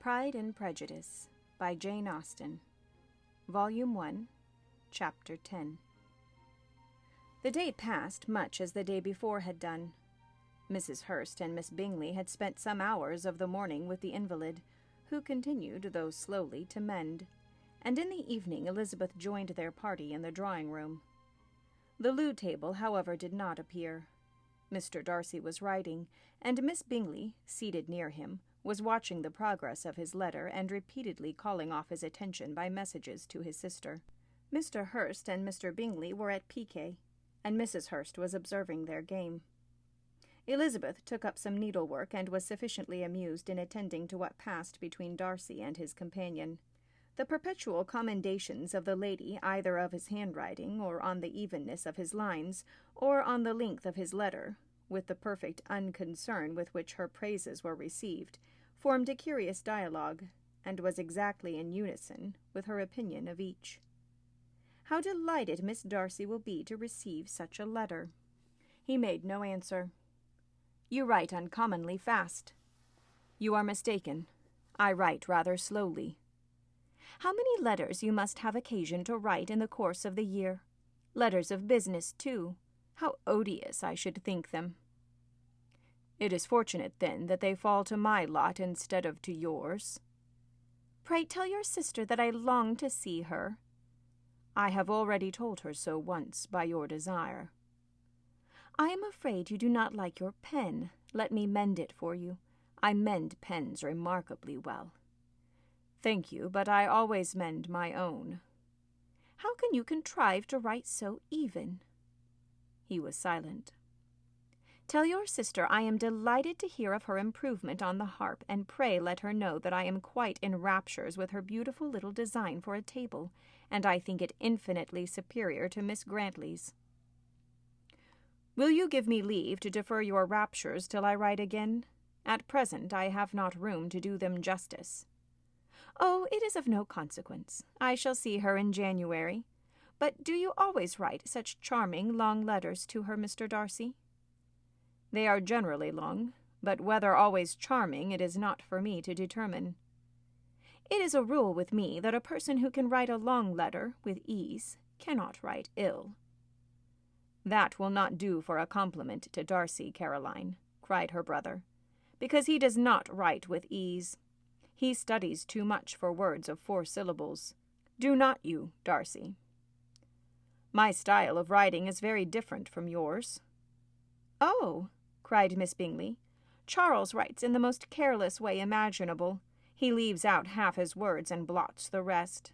Pride and Prejudice by Jane Austen, Volume 1, Chapter 10. The day passed much as the day before had done. Mrs. Hurst and Miss Bingley had spent some hours of the morning with the invalid, who continued, though slowly, to mend, and in the evening Elizabeth joined their party in the drawing-room. The loo table, however, did not appear. Mr. Darcy was writing, and Miss Bingley, seated near him, was watching the progress of his letter and repeatedly calling off his attention by messages to his sister. Mr. Hurst and Mr. Bingley were at piquet, and Mrs. Hurst was observing their game. Elizabeth took up some needlework and was sufficiently amused in attending to what passed between Darcy and his companion. The perpetual commendations of the lady either of his handwriting, or on the evenness of his lines, or on the length of his letter, with the perfect unconcern with which her praises were received, formed a curious dialogue, and was exactly in unison with her opinion of each. How delighted Miss Darcy will be to receive such a letter! He made no answer. You write uncommonly fast. You are mistaken. I write rather slowly. How many letters you must have occasion to write in the course of the year! Letters of business, too. How odious I should think them! It is fortunate, then, that they fall to my lot instead of to yours. Pray tell your sister that I long to see her. I have already told her so once by your desire. I am afraid you do not like your pen. Let me mend it for you. I mend pens remarkably well. Thank you, but I always mend my own. How can you contrive to write so even? He was silent. Tell your sister I am delighted to hear of her improvement on the harp, and pray let her know that I am quite in raptures with her beautiful little design for a table, and I think it infinitely superior to Miss Grantley's. Will you give me leave to defer your raptures till I write again? At present I have not room to do them justice. Oh, it is of no consequence. I shall see her in January. But do you always write such charming long letters to her, Mr. Darcy? They are generally long, but whether always charming it is not for me to determine. It is a rule with me that a person who can write a long letter with ease cannot write ill. That will not do for a compliment to Darcy, Caroline, cried her brother, because he does not write with ease. He studies too much for words of 4 syllables. Do not you, Darcy? My style of writing is very different from yours. Oh, cried Miss Bingley, Charles writes in the most careless way imaginable. He leaves out half his words and blots the rest.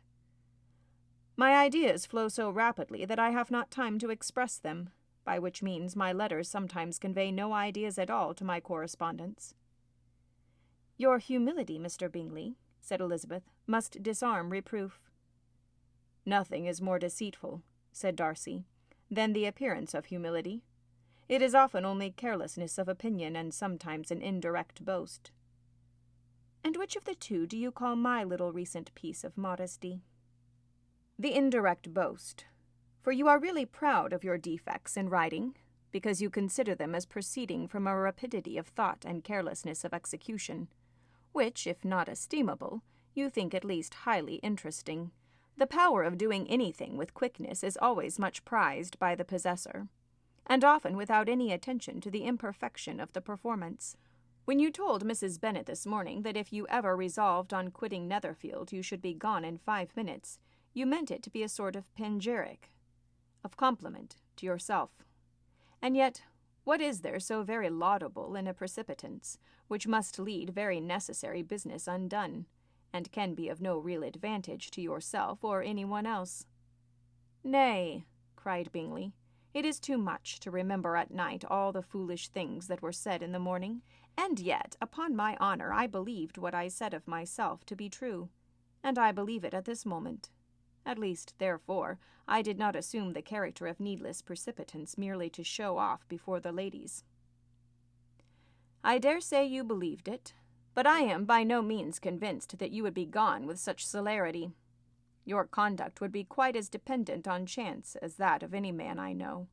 My ideas flow so rapidly that I have not time to express them, by which means my letters sometimes convey no ideas at all to my correspondents. Your humility, Mr. Bingley, said Elizabeth, must disarm reproof. Nothing is more deceitful, said Darcy, than the appearance of humility. It is often only carelessness of opinion and sometimes an indirect boast. And which of the two do you call my little recent piece of modesty? The indirect boast, for you are really proud of your defects in writing, because you consider them as proceeding from a rapidity of thought and carelessness of execution, which, if not estimable, you think at least highly interesting. The power of doing anything with quickness is always much prized by the possessor, and often without any attention to the imperfection of the performance. When you told Mrs. Bennet this morning that if you ever resolved on quitting Netherfield you should be gone in 5 minutes, you meant it to be a sort of panegyric, of compliment to yourself. And yet, what is there so very laudable in a precipitance, which must lead very necessary business undone, and can be of no real advantage to yourself or any one else? Nay, cried Bingley, it is too much to remember at night all the foolish things that were said in the morning, and yet, upon my honour, I believed what I said of myself to be true, and I believe it at this moment. At least, therefore, I did not assume the character of needless precipitance merely to show off before the ladies. I dare say you believed it, but I am by no means convinced that you would be gone with such celerity. Your conduct would be quite as dependent on chance as that of any man I know.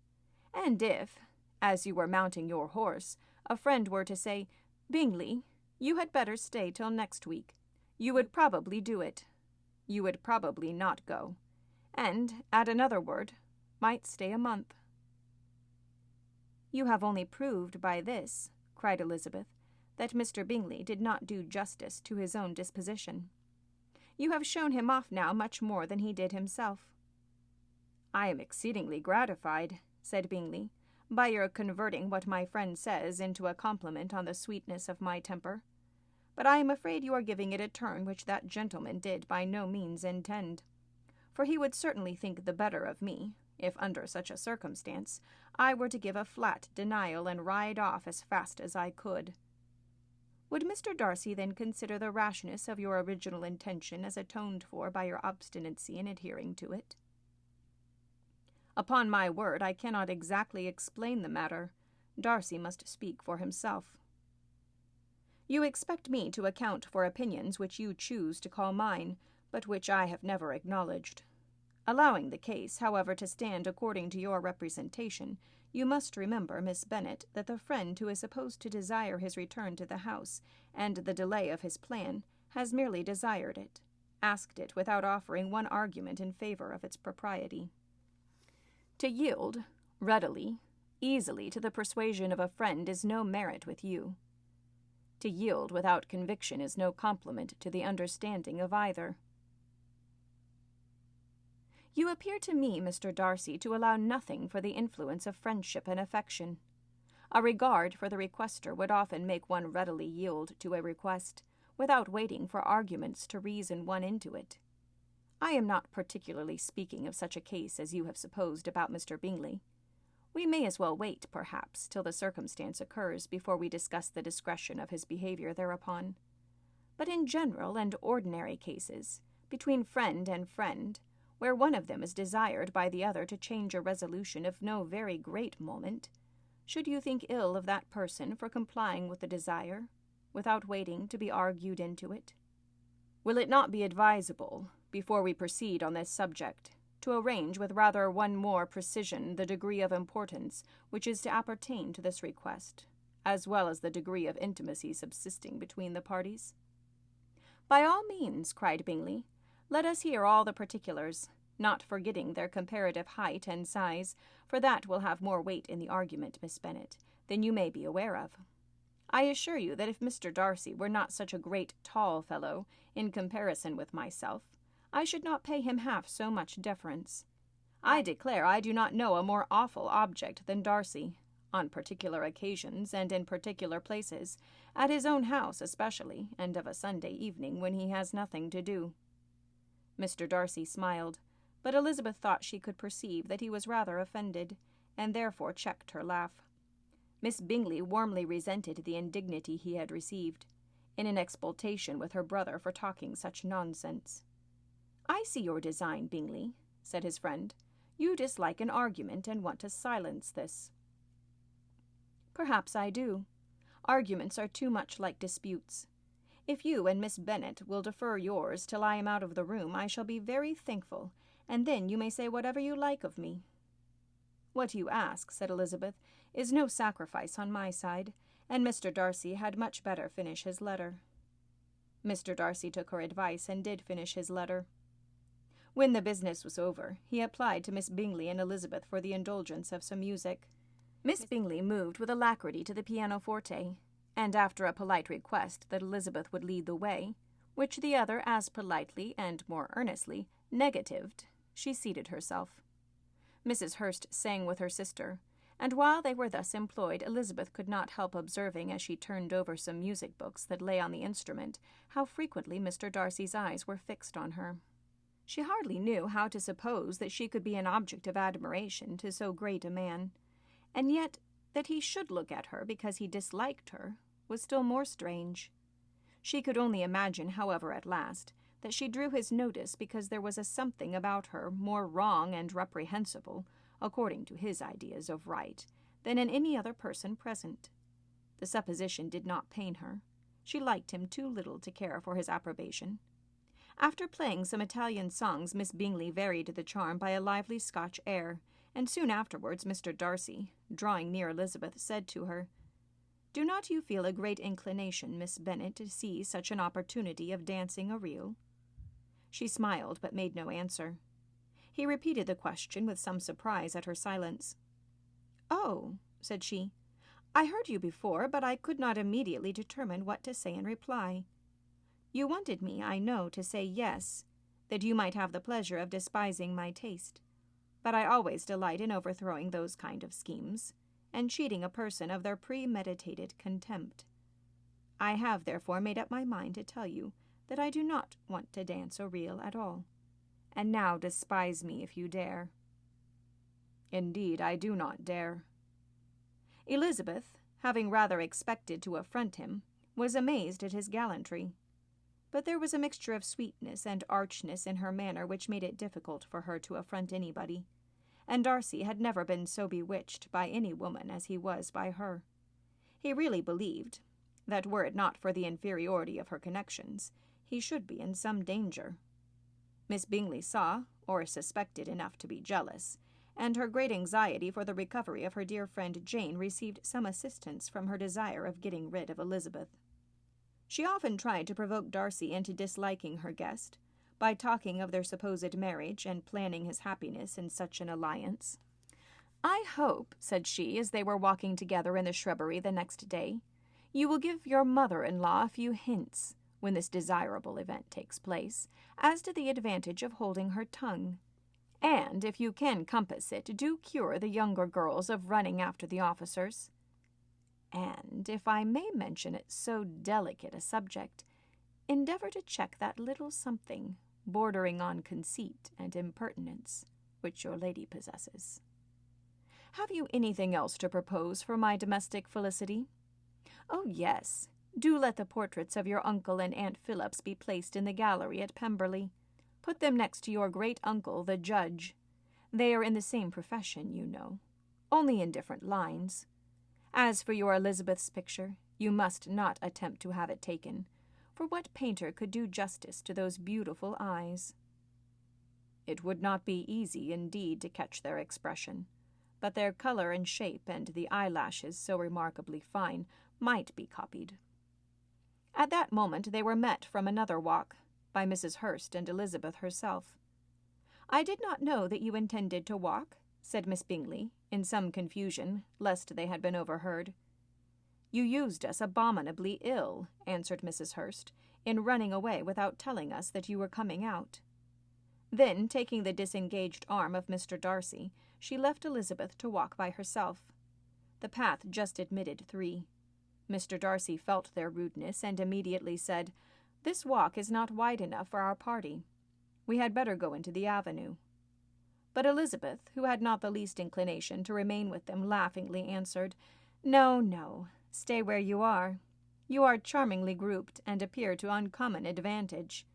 And if, as you were mounting your horse, a friend were to say, Bingley, you had better stay till next week. You would probably do it. You would probably not go, and, at another word, might stay a month." "You have only proved by this," cried Elizabeth, "that Mr. Bingley did not do justice to his own disposition. You have shown him off now much more than he did himself." "I am exceedingly gratified," said Bingley, "by your converting what my friend says into a compliment on the sweetness of my temper. But I am afraid you are giving it a turn which that gentleman did by no means intend. For he would certainly think the better of me, if under such a circumstance I were to give a flat denial and ride off as fast as I could. Would Mr. Darcy then consider the rashness of your original intention as atoned for by your obstinacy in adhering to it?" "Upon my word, I cannot exactly explain the matter. Darcy must speak for himself." "You expect me to account for opinions which you choose to call mine, but which I have never acknowledged. Allowing the case, however, to stand according to your representation, you must remember, Miss Bennet, that the friend who is supposed to desire his return to the house, and the delay of his plan, has merely desired it, asked it without offering one argument in favor of its propriety. To yield, readily, easily, to the persuasion of a friend is no merit with you. To yield without conviction is no compliment to the understanding of either. You appear to me, Mr. Darcy, to allow nothing for the influence of friendship and affection. A regard for the requester would often make one readily yield to a request, without waiting for arguments to reason one into it. I am not particularly speaking of such a case as you have supposed about Mr. Bingley. We may as well wait, perhaps, till the circumstance occurs before we discuss the discretion of his behavior thereupon. But in general and ordinary cases, between friend and friend, where one of them is desired by the other to change a resolution of no very great moment, should you think ill of that person for complying with the desire, without waiting to be argued into it? Will it not be advisable, before we proceed on this subject, to arrange with rather one more precision the degree of importance which is to appertain to this request, as well as the degree of intimacy subsisting between the parties?" "By all means," cried Bingley. "Let us hear all the particulars, not forgetting their comparative height and size, for that will have more weight in the argument, Miss Bennet, than you may be aware of. I assure you that if Mr. Darcy were not such a great tall fellow, in comparison with myself, I should not pay him half so much deference. I declare I do not know a more awful object than Darcy, on particular occasions and in particular places, at his own house especially, and of a Sunday evening when he has nothing to do." Mr. Darcy smiled, but Elizabeth thought she could perceive that he was rather offended, and therefore checked her laugh. Miss Bingley warmly resented the indignity he had received, in an expostulation with her brother for talking such nonsense. "I see your design, Bingley," said his friend. "You dislike an argument and want to silence this." "Perhaps I do. Arguments are too much like disputes. If you and Miss Bennet will defer yours till I am out of the room, I shall be very thankful, and then you may say whatever you like of me." "What you ask," said Elizabeth, "is no sacrifice on my side, and Mr. Darcy had much better finish his letter." Mr. Darcy took her advice and did finish his letter. When the business was over, he applied to Miss Bingley and Elizabeth for the indulgence of some music. Miss Bingley moved with alacrity to the pianoforte, and after a polite request that Elizabeth would lead the way, which the other as politely and more earnestly negatived, she seated herself. Mrs. Hurst sang with her sister, and while they were thus employed, Elizabeth could not help observing as she turned over some music books that lay on the instrument, how frequently Mr. Darcy's eyes were fixed on her. She hardly knew how to suppose that she could be an object of admiration to so great a man, and yet that he should look at her because he disliked her was still more strange. She could only imagine, however, at last, that she drew his notice because there was a something about her more wrong and reprehensible, according to his ideas of right, than in any other person present. The supposition did not pain her. She liked him too little to care for his approbation. After playing some Italian songs, Miss Bingley varied the charm by a lively Scotch air, and soon afterwards Mr. Darcy, drawing near Elizabeth, said to her, Do not you feel a great inclination, Miss Bennet, to seize such an opportunity of dancing a reel?" She smiled, but made no answer. He repeated the question with some surprise at her silence. "Oh," said she, "I heard you before, but I could not immediately determine what to say in reply. You wanted me, I know, to say yes, that you might have the pleasure of despising my taste. But I always delight in overthrowing those kind of schemes, and cheating a person of their premeditated contempt. I have therefore made up my mind to tell you that I do not want to dance a reel at all. And now despise me if you dare." "Indeed, I do not dare." Elizabeth, having rather expected to affront him, was amazed at his gallantry. But there was a mixture of sweetness and archness in her manner which made it difficult for her to affront anybody, and Darcy had never been so bewitched by any woman as he was by her. He really believed that, were it not for the inferiority of her connections, he should be in some danger. Miss Bingley saw, or suspected enough to be jealous, and her great anxiety for the recovery of her dear friend Jane received some assistance from her desire of getting rid of Elizabeth. She often tried to provoke Darcy into disliking her guest, by talking of their supposed marriage and planning his happiness in such an alliance. "I hope," said she, as they were walking together in the shrubbery the next day, "you will give your mother-in-law a few hints, when this desirable event takes place, as to the advantage of holding her tongue. And, if you can compass it, do cure the younger girls of running after the officers. And, if I may mention it so delicate a subject, endeavor to check that little something, bordering on conceit and impertinence, which your lady possesses. Have you anything else to propose for my domestic felicity? Oh, yes, do let the portraits of your uncle and Aunt Phillips be placed in the gallery at Pemberley. Put them next to your great-uncle, the judge. They are in the same profession, you know, only in different lines. As for your Elizabeth's picture, you must not attempt to have it taken, for what painter could do justice to those beautiful eyes? It would not be easy, indeed, to catch their expression, but their color and shape, and the eyelashes so remarkably fine, might be copied. At that moment they were met from another walk, by Mrs. Hurst and Elizabeth herself. "I did not know that you intended to walk," said Miss Bingley, in some confusion, lest they had been overheard. "You used us abominably ill," answered Mrs. Hurst, "in running away without telling us that you were coming out." Then, taking the disengaged arm of Mr. Darcy, she left Elizabeth to walk by herself. The path just admitted 3. Mr. Darcy felt their rudeness, and immediately said, "This walk is not wide enough for our party. We had better go into the avenue." But Elizabeth, who had not the least inclination to remain with them, laughingly answered, "No, no, stay where you are. You are charmingly grouped, and appear to uncommon advantage.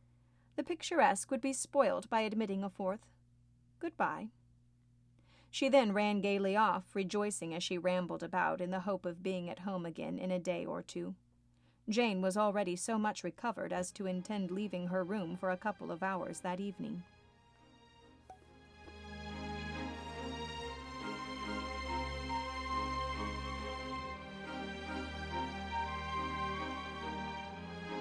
The picturesque would be spoilt by admitting a 4th. Good-bye." She then ran gaily off, rejoicing as she rambled about in the hope of being at home again in a day or 2. Jane was already so much recovered as to intend leaving her room for a couple of hours that evening.